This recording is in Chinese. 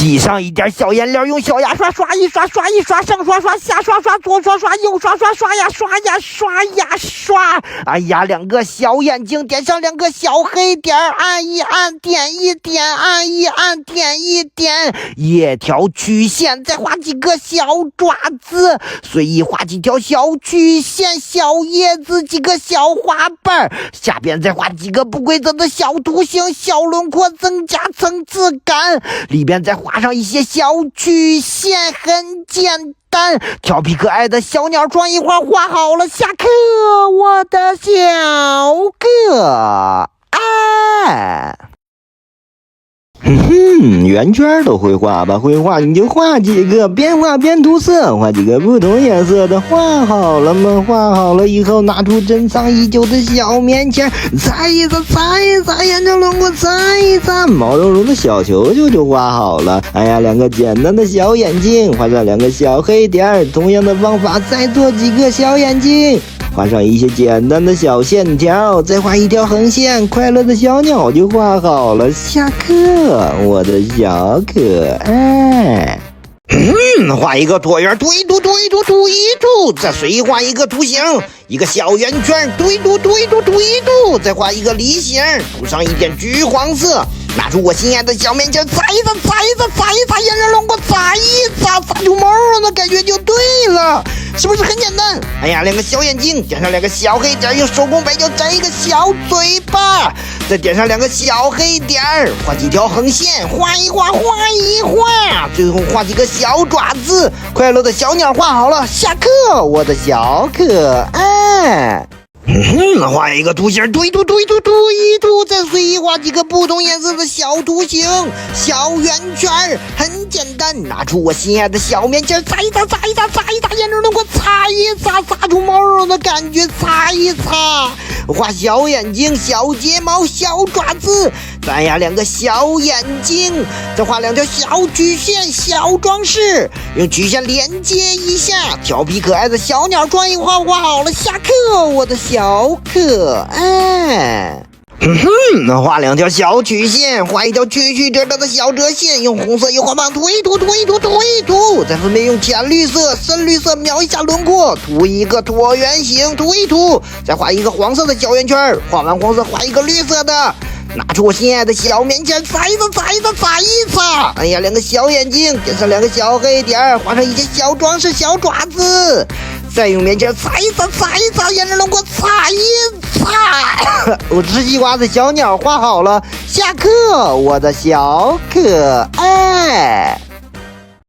挤上一点小颜料，用小牙刷刷一刷，刷一刷，上刷刷，下刷刷，左刷刷，右刷刷，刷呀刷呀刷呀刷。哎呀，两个小眼睛，点上两个小黑点，按一按，点一点，按一按，点一点。一条曲线，再画几个小爪子，随意画几条小曲线，小叶子，几个小花瓣。下边再画几个不规则的小图形，小轮廓，增加层次感。里边再画上一些小曲线，很简单。调皮可爱的小鸟创意画画好了，下课，我的小可爱。圆圈都会画吧？会画你就画几个，边画边涂色，画几个不同颜色的。画好了吗？画好了以后，拿出珍藏已久的小棉签，擦一擦，擦一擦，沿着轮廓擦一擦，毛茸茸的小球球就画好了。哎呀，两个简单的小眼睛，画上两个小黑点，同样的方法再做几个小眼睛。画上一些简单的小线条，再画一条横线，快乐的小鸟就画好了。下课，我的小可爱。画一个椭圆，涂一涂，涂一涂，涂一涂，再随意画一个图形，一个小圆圈，涂一涂，涂一涂，涂一涂，再画一个梨形，涂上一点橘黄色。拿出我心爱的小棉签，擦一擦，擦一擦，擦一擦，沿着轮廓擦一擦，擦出毛茸的感觉就对了，是不是很简单？哎呀，两个小眼睛，点上两个小黑点，用手工白胶粘一个小嘴巴，再点上两个小黑点，画几条横线，画一画，画一画，最后画几个小爪子。快乐的小鸟画好了，下课，我的小可爱。画一个图形，涂一涂，涂一涂，涂一涂，再随意画几个不同颜色的小图形，小圆圈，很简单。拿出我心爱的小棉签，擦一擦，擦一擦，擦一擦，沿着轮廓擦一擦，擦出毛茸茸的感觉，擦一擦。画小眼睛，小睫毛，小爪子，再呀两个小眼睛，再画两条小曲线，小装饰，用曲线连接一下。调皮可爱的小鸟创意画画好了，下课，我的小可爱。画两条小曲线，画一条曲曲折折的小折线，用红色油画棒涂一涂，涂一涂，涂一涂，再分别用浅绿色、深绿色描一下轮廓，涂一个椭圆形，涂一涂，再画一个黄色的小圆圈，画完黄色画一个绿色的。拿出我心爱的小棉签，擦一擦，擦一擦，擦一擦。哎呀，两个小眼睛，点上两个小黑点，画上一些小装饰，小爪子。再用棉签擦一擦，擦一擦，沿着轮廓擦一擦。我吃西瓜的小鸟画好了，下课，我的小可爱。